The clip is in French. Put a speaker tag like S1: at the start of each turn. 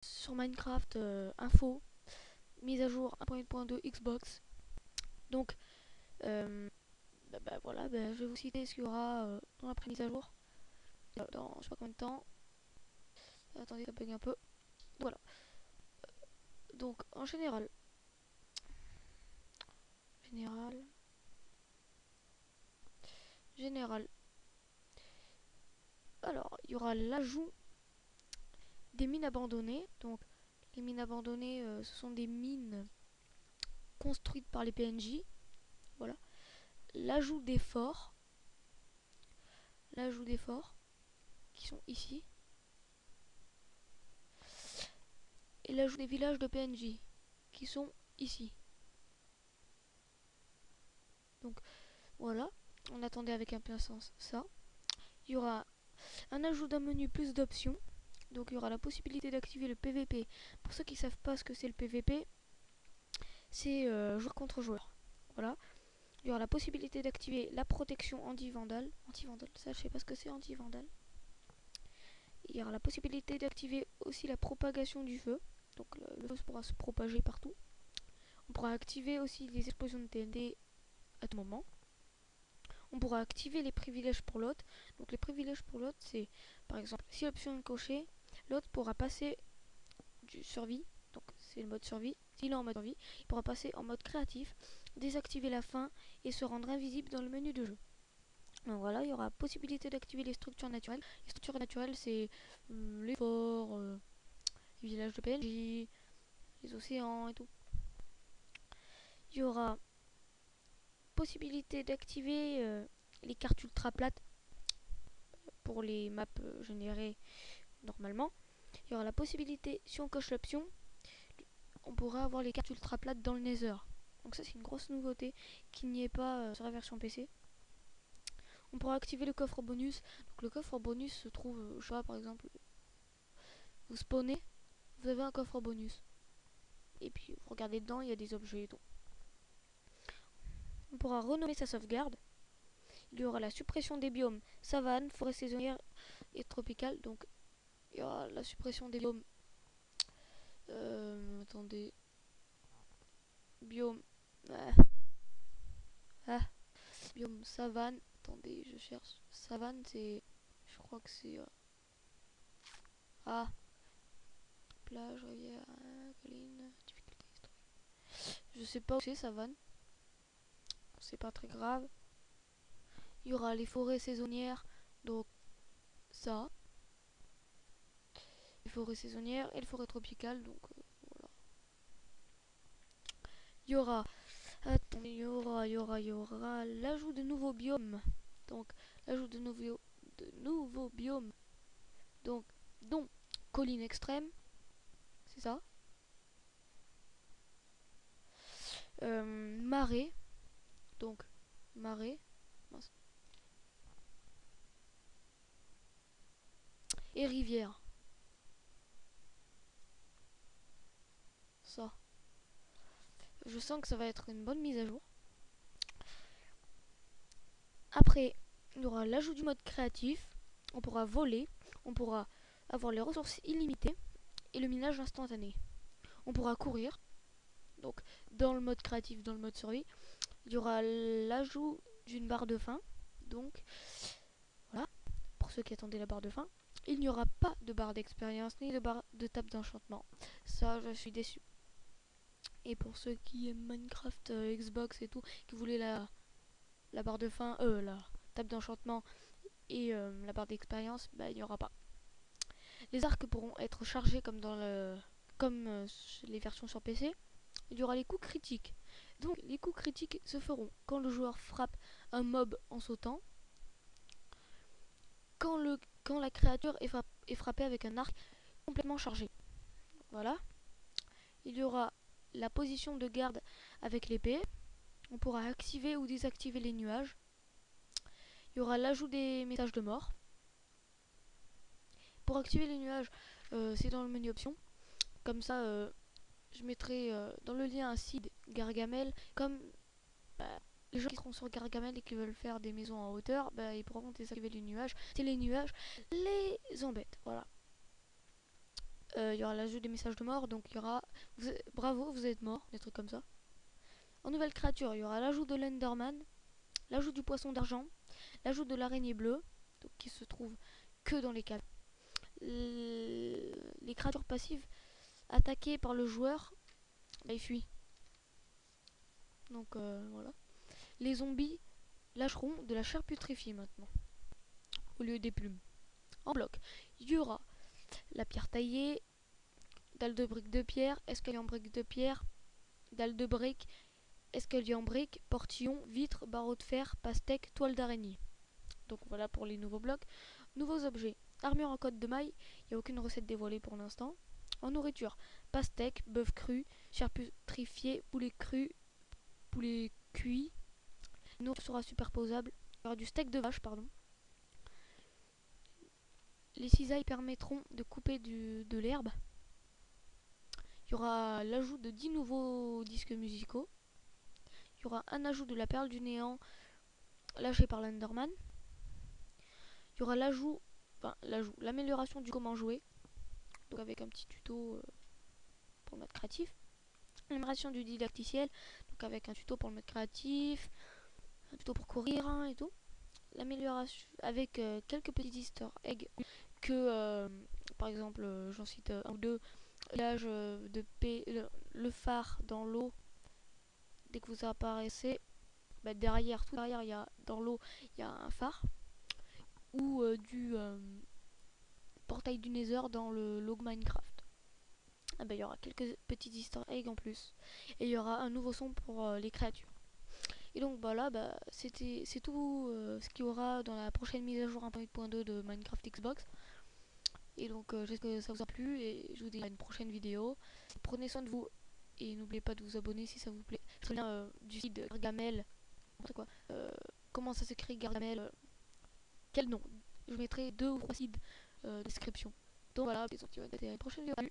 S1: sur Minecraft info, mise à jour 1.8.2 Xbox. Donc voilà, je vais vous citer ce qu'il y aura dans la mise à jour. Dans je sais pas combien de temps. Attendez, ça bug un peu. Voilà. Donc en général, alors il y aura l'ajout des mines abandonnées. Donc les mines abandonnées, ce sont des mines construites par les PNJ. Voilà. L'ajout des forts. Qui sont ici. Et l'ajout des villages de PNJ qui sont ici. Donc voilà, on attendait avec impatience ça. Il y aura un ajout d'un menu plus d'options. Donc il y aura la possibilité d'activer le PVP. Pour ceux qui ne savent pas ce que c'est le PVP, c'est joueur contre joueur. Voilà. Il y aura la possibilité d'activer la protection anti-vandale. Ça je sais pas ce que c'est anti-vandale. Il y aura la possibilité d'activer aussi la propagation du feu. Donc le feu pourra se propager partout. On pourra activer aussi les explosions de TNT à tout moment. On pourra activer les privilèges pour l'hôte. Donc les privilèges pour l'hôte, c'est par exemple si l'option est cochée, l'hôte pourra passer du survie, donc c'est le mode survie. S'il est en mode survie, il pourra passer en mode créatif, désactiver la faim et se rendre invisible dans le menu de jeu. Donc voilà, il y aura possibilité d'activer les structures naturelles. Les structures naturelles, c'est les forts, les villages de PNJ, les océans et tout. Il y aura possibilité d'activer les cartes ultra plates pour les maps générées normalement. Il y aura la possibilité, si on coche l'option, on pourra avoir les cartes ultra plates dans le Nether. Donc ça c'est une grosse nouveauté qui n'y est pas sur la version PC. On pourra activer le coffre bonus. Donc le coffre bonus se trouve, je sais pas, par exemple, vous spawnez, vous avez un coffre bonus. Et puis vous regardez dedans, il y a des objets et tout. On pourra renommer sa sauvegarde. Il y aura la suppression des biomes savane, forêt saisonnière et tropicale. Donc il y aura la suppression des biomes. Attendez. Biome. Biome savane. Attendez, je cherche. Savane, c'est. Je crois que c'est. Plage, rivière, colline, difficulté historique. Je sais pas où c'est savane. C'est pas très grave. Il y aura les forêts saisonnières. Donc, ça. Les forêts saisonnières et les forêts tropicales. Donc, voilà. Il y aura. Attendez, il y aura l'ajout de nouveaux biomes. Donc, l'ajout de nouveaux biomes. Donc, dont colline extrême. C'est ça. Marée. Donc, marée. Mince. Et rivière. Ça. Je sens que ça va être une bonne mise à jour. Après, il y aura l'ajout du mode créatif. On pourra voler. On pourra avoir les ressources illimitées. Et le minage instantané. On pourra courir. Donc, dans le mode créatif, dans le mode survie. Il y aura l'ajout d'une barre de faim. Donc, voilà. Pour ceux qui attendaient la barre de faim. Il n'y aura pas de barre d'expérience ni de barre de table d'enchantement. Ça, je suis déçu. Et pour ceux qui aiment Minecraft, Xbox et tout, qui voulaient la barre de faim, la table d'enchantement et la barre d'expérience, il n'y aura pas. Les arcs pourront être chargés comme les versions sur PC. Il y aura les coups critiques. Donc les coups critiques se feront quand le joueur frappe un mob en sautant, quand la créature est frappée avec un arc complètement chargé. Voilà. Il y aura la position de garde avec l'épée. On pourra activer ou désactiver les nuages. Il y aura l'ajout des messages de mort. Pour activer les nuages, c'est dans le menu options. Comme ça, je mettrai dans le lien un site Gargamel. Comme les gens qui seront sur Gargamel et qui veulent faire des maisons en hauteur, ils pourront désactiver les nuages. C'est les nuages les embêtent. Voilà. Il y aura l'ajout des messages de mort, donc il y aura bravo, vous êtes mort, des trucs comme ça. En nouvelle créature, il y aura l'ajout de l'Enderman, l'ajout du poisson d'argent, l'ajout de l'araignée bleue, donc qui se trouve que dans les caves. Les créatures passives attaquées par le joueur, bah, ils fuient. Donc voilà. Les zombies lâcheront de la chair putréfiée maintenant, au lieu des plumes. En bloc, il y aura la pierre taillée, dalle de briques de pierre, escalier en briques de pierre, dalle de briques, escalier en briques, portillon, vitre, barreau de fer, pastèque, toile d'araignée. Donc voilà pour les nouveaux blocs. Nouveaux objets. Armure en côte de maille, il n'y a aucune recette dévoilée pour l'instant. En nourriture, pastèque, bœuf cru, chair putrifiée, poulet cru, poulet cuit. La nourriture sera superposable. Il y aura du steak de vache, pardon. Les cisailles permettront de couper de l'herbe. Il y aura l'ajout de 10 nouveaux disques musicaux. Il y aura un ajout de la perle du néant lâchée par l'Enderman. Il y aura l'amélioration du comment jouer, donc avec un petit tuto pour le mode créatif. L'amélioration du didacticiel, donc avec un tuto pour le mode créatif, un tuto pour courir et tout. L'amélioration avec quelques petits easter eggs que, par exemple, j'en cite un ou deux. L'âge de P, le phare dans l'eau, dès que vous apparaissez, bah derrière, tout derrière, dans l'eau, il y a un phare. Ou du portail du Nether dans le log Minecraft. Ah bah, il y aura quelques petits easter eggs en plus. Et il y aura un nouveau son pour les créatures. Et donc voilà, bah, c'est tout ce qu'il y aura dans la prochaine mise à jour 1.8.2 de Minecraft Xbox. Et donc j'espère que ça vous a plu et je vous dis à une prochaine vidéo. Prenez soin de vous et n'oubliez pas de vous abonner si ça vous plaît. C'est le lien du site Gargamel. Quoi, comment ça s'écrit Gargamel, quel nom? Je mettrai 2 ou 3 sites de description. Donc voilà, à une prochaine vidéo.